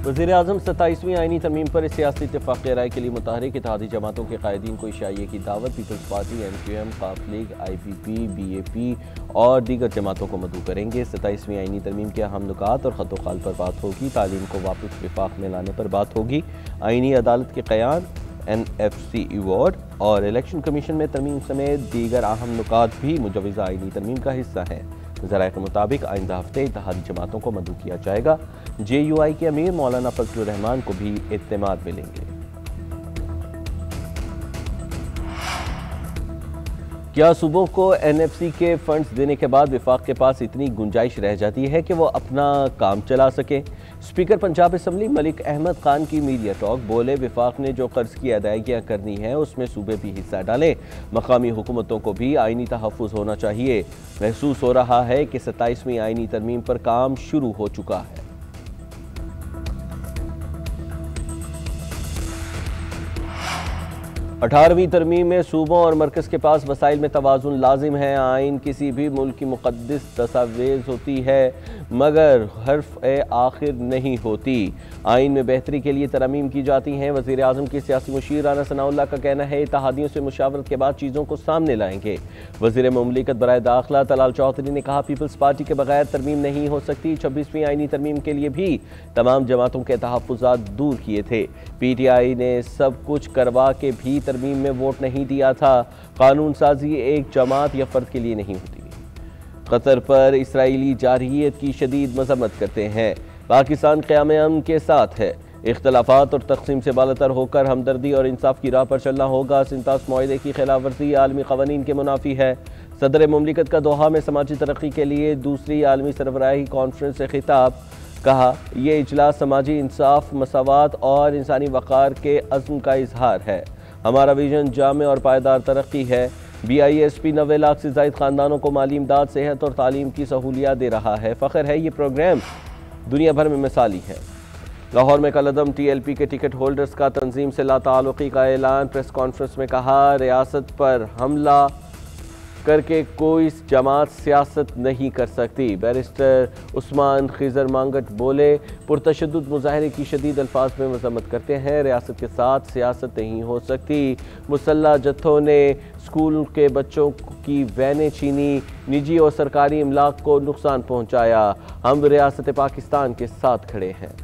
वज़ीर-ए-आज़म 27वीं आईनी तरमीम पर सियासी इत्तेफ़ाक़ राय के लिए मुतहरिक इत्तेहादी जमातों के कायदीन को इशाइये की दावत। पीपल्स पार्टी, MQM, काफ लीग, IPP, BAP और दीगर जमातों को मदऊ करेंगे। 27वीं आईनी तरमीम के अहम नुकात और ख़त-ओ-ख़ाल पर बात होगी। तालीम को वापस विफाक़ में लाने पर बात होगी। आईनी अदालत के क़याम, NFC अवार्ड और इलेक्शन कमीशन में तरमीम समेत दीगर अहम नुकात भी मुजवज़ा आईनी तरमीम का हिस्सा हैं। ज़राए के मुताबिक आइंदा हफ्ते इत्तेहादी जमातों को मदऊ किया जाएगा। JUI के अमीर मौलाना फजलुर रहमान को भी इत्तेमाद मिलेंगे। क्या सूबों को NFC के फंड्स देने के बाद विफाक के पास इतनी गुंजाइश रह जाती है कि वो अपना काम चला सके? स्पीकर पंजाब असम्बली मलिक अहमद खान की मीडिया टॉक। बोले, विफाक ने जो कर्ज की अदायगियाँ करनी है उसमें सूबे भी हिस्सा डालें। मकामी हुकूमतों को भी आईनी तहफ़्फ़ुज़ होना चाहिए। महसूस हो रहा है कि 27वीं आईनी तरमीम पर काम शुरू हो चुका है। 18वीं तरमीम में सूबों और मरकज़ के पास वसाइल में तवाज़ुन लाजिम है। आइन किसी भी मुल्क की मुक़द्दस दस्तावेज़ होती है मगर हर्फ आखिर नहीं होती। आइन में बेहतरी के लिए तरमीम की जाती हैं। वज़ीर-ए-आज़म के सियासी मुशीर राना सनाउल्लाह का कहना है इत्तेहादियों से मुशावरत के बाद चीज़ों को सामने लाएंगे। वज़ीर मुमलिकत बराए दाखिला तलाल चौधरी ने कहा, पीपल्स पार्टी के बगैर तरमीम नहीं हो सकती। 26वीं आईनी तरमीम के लिए भी तमाम जमातों के तहफ़्फ़ुज़ात दूर किए थे। PTI ने सब कुछ करवा के भी तरमीम में वोट नहीं दिया था। कानून साजी एक जमात या फर्द के लिए नहीं होती। कतर पर इसराइली जारहियत की शदीद मज़म्मत करते हैं। पाकिस्तान क़याम अमन के साथ है। इख्तलाफात और तक़सीम से बालातर होकर हमदर्दी और इंसाफ की राह पर चलना होगा। सिंतास मुआहदे की खिलाफ वर्जी आलमी क़वानीन के मुनाफी है। सदर मुमलिकत का दोहा में समाजी तरक्की के लिए दूसरी आलमी सरबराही कॉन्फ्रेंस से खिताब। कहा, यह इजलास समाजी इंसाफ, मसावात और इंसानी वक़ार के अज़्म का इजहार है। हमारा विजन जामे और पायदार तरक्की है। BISP 90 लाख से ज़ायद ख़ानदानों को माली इमदाद, सेहत और तालीम की सहूलियात दे रहा है। फ़ख्र है ये प्रोग्राम दुनिया भर में मिसाली है। लाहौर में कलअदम TLP के टिकट होल्डर्स का तंजीम से लाताल्लुक़ी का ऐलान। प्रेस कॉन्फ्रेंस में कहा, रियासत पर हमला करके कोई जमात सियासत नहीं कर सकती। बैरिस्टर उस्मान खिजर मांगट बोले, पुरतशद्दुद मुजाहरे की शदीद अल्फाज में मजम्मत करते हैं। रियासत के साथ सियासत नहीं हो सकती। मुसल्लह जत्थों ने स्कूल के बच्चों की वैनें छीनी, निजी और सरकारी इमलाक को नुकसान पहुँचाया। हम रियासत पाकिस्तान के साथ खड़े हैं।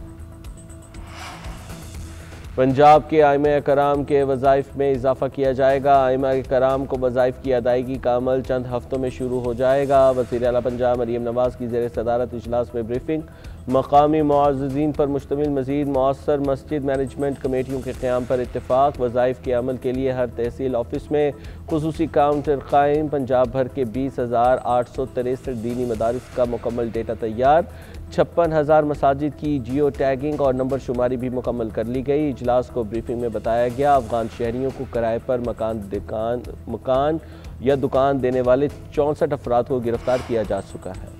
पंजाब के आइमा कराम के वज़ाइफ में इजाफा किया जाएगा। आइमा कराम को वज़ाइफ की अदायगी का अमल चंद हफ्तों में शुरू हो जाएगा। वज़ीर आला पंजाब मरियम नवाज़ की ज़ेर सदारत इजलास में ब्रीफिंग। मकामी मुअज़्ज़िज़ीन पर मुश्तमिल मज़ीद मौसर मस्जिद मैनेजमेंट कमेटियों के क़याम पर इत्तेफ़ाक़। वज़ाइफ के अमल के लिए हर तहसील ऑफिस में खुसूसी काउंटर कायम। पंजाब भर के 20,863 दीनी मदारिस का मुकम्मल डेटा तैयार। 56,000 मसाजिद की जियो टैगिंग और नंबर शुमारी भी मुकम्मल कर ली गई। इजलास को ब्रीफिंग में बताया गया, अफगान शहरियों को किराए पर मकान या दुकान देने वाले 64 अफराद को गिरफ्तार किया जा चुका है।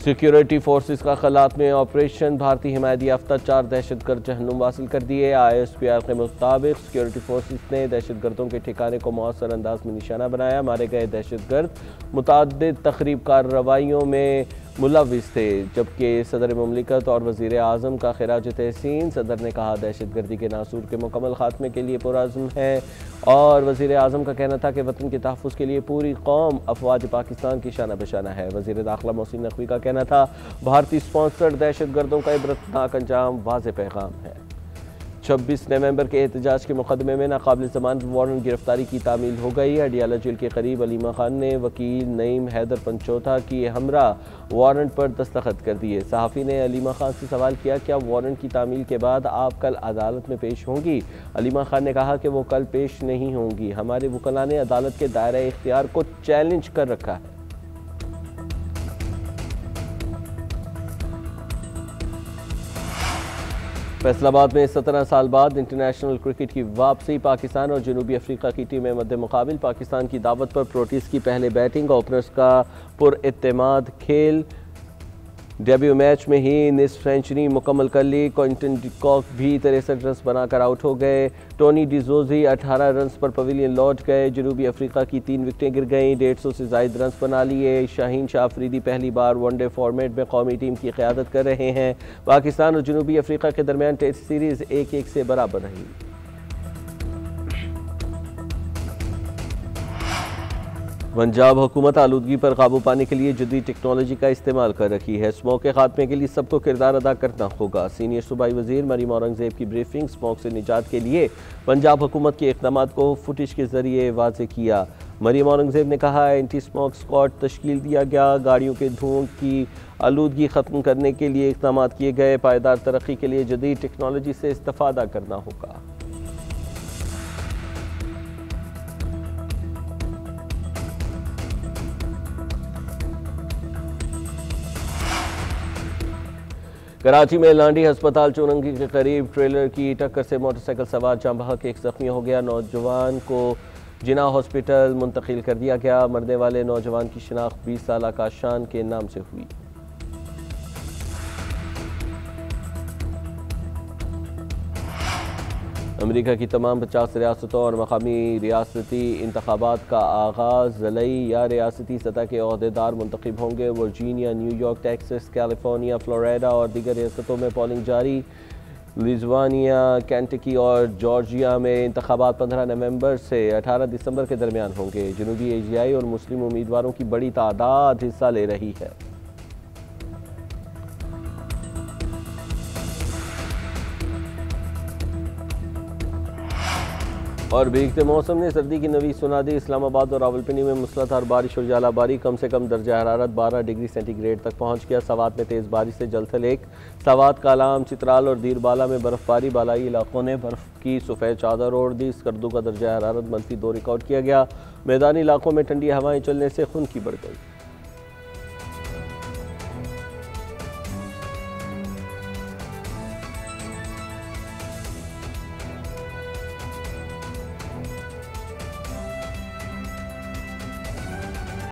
सिक्योरिटी फोर्सेस का खलात में ऑपरेशन। भारतीय हिमायत याफ्ता 4 दहशतगर्द जहन्नुम वासिल कर दिए। ISPR के मुताबिक सिक्योरिटी फोर्सेस ने दहशतगर्दों के ठिकाने को मौसर अंदाज में निशाना बनाया। मारे गए दहशतगर्द मुतअद्दिद तखरीब कार्रवाइयों में मुलव्विस थे, जबकि सदर मुमलिकत और वज़ीर आज़म का खिराज तहसीन। सदर ने कहा, दहशतगर्दी के नासूर के मुकम्मल खात्मे के लिए पुरअज़्म है और वज़ीर आज़म का कहना था कि वतन के तहफ़्फ़ुज़ के लिए पूरी कौम अफ़वाज पाकिस्तान की शाना बशाना है। वज़ीर दाखिला मोहसिन नकवी का कहना था, भारतीय स्पॉन्सर्ड दहशतगर्दों का इबरतनाक अंजाम वाज़ेह पैगाम है। 26 नवंबर के एहतजाज के मुकदमे में नाकाबिल ज़मानत वारंट गिरफ्तारी की तामील हो गई। अडियाला जेल के करीब अलीमा खान ने वकील नईम हैदर पंचोथा की हमरा वारंट पर दस्तखत कर दिए। सहाफ़ी ने अलीमा खान से सवाल किया, क्या वारंट की तामील के बाद आप कल अदालत में पेश होंगी? अलीमा खान ने कहा कि वो कल पेश नहीं होंगी। हमारे वकला ने अदालत के दायरे इख्तियार को चैलेंज कर रखा है। फैसलाबाद में 17 साल बाद इंटरनेशनल क्रिकेट की वापसी। पाकिस्तान और जनूबी अफ्रीका की टीमें मद्दे मुकाबिल। पाकिस्तान की दावत पर प्रोटीज की पहले बैटिंग। ओपनर्स का पुरएतमाद खेल। डेब्यू मैच में ही निस्फ सेंचुरी मुकम्मल कर ली। क्विंटन डिकॉक भी 63 रन बनाकर आउट हो गए। टोनी डिजोजी 18 रन पर पवेलियन लौट गए। जनूबी अफ्रीका की 3 विकेटें गिर गईं। 150 से ज़ायद रन बना लिए। शाहीन शाह अफरीदी पहली बार वनडे फॉर्मेट में कौमी टीम की क़यादत कर रहे हैं। पाकिस्तान और जनूबी अफ्रीका के दरमियान टेस्ट सीरीज़ 1-1 से बराबर रही। पंजाब हुकूमत आलूदगी पर काबू पाने के लिए जदीद टेक्नोलॉजी का इस्तेमाल कर रही है। स्मोक के खात्मे के लिए सबको किरदार अदा करना होगा। सीनियर सूबाई वजीर मरीम औरंगजेब की ब्रीफिंग। स्मोक से निजात के लिए पंजाब हुकूमत के इक़दाम को फुटेज के जरिए वाज़े किया। मरीम औरंगजेब ने कहा, एंटी स्मोक स्क्वाड तश्कील दिया गया। गाड़ियों के धुओं की आलूदगी ख़त्म करने के लिए इक़दाम किए गए। पायदार तरक्की के लिए जदीद टेक्नोलॉजी से इस्तेफादा करना होगा। कराची में लांडी अस्पताल चौरंगी के करीब ट्रेलर की टक्कर से मोटरसाइकिल सवार जाम बहक एक जख्मी हो गया। नौजवान को जिना हॉस्पिटल मुंतकिल कर दिया गया। मरने वाले नौजवान की शिनाख्त 20 साल काशान के नाम से हुई। अमेरिका की तमाम 50 रियासतों और मकामी रियासती इंतखाबात का आगाज़। ज़लई या रियासती सतह के अहदेदार मुंतखब होंगे। Virginia, New York, Texas, California, Florida और दीगर रियासतों में पोलिंग जारी। लिज़वानिया, केंटकी और जॉर्जिया में इंतखाबात 15 नवंबर से 18 दिसंबर के दरमियान होंगे। जनूबी एशियाई और मुस्लिम उम्मीदवारों की बड़ी तादाद हिस्सा ले रही है। और भीगते मौसम ने सर्दी की नवी सुना दी। इस्लामाबाद और रावलपिंडी में मूसलाधार बारिश और जालाबारी। कम से कम दर्जा हरारत 12 डिग्री सेंटीग्रेड तक पहुंच गया। सवात में तेज़ बारिश से जलथल एक। सवात, कालाम, चित्राल और दीरबाला में बर्फबारी। बालाई इलाकों ने बर्फ की सफ़ेद चादर ओढ़ दी। स्कर्दू का दर्जा हरारत -2 रिकॉर्ड किया गया। मैदानी इलाकों में ठंडी हवाएं चलने से खुनकी बढ़ गई।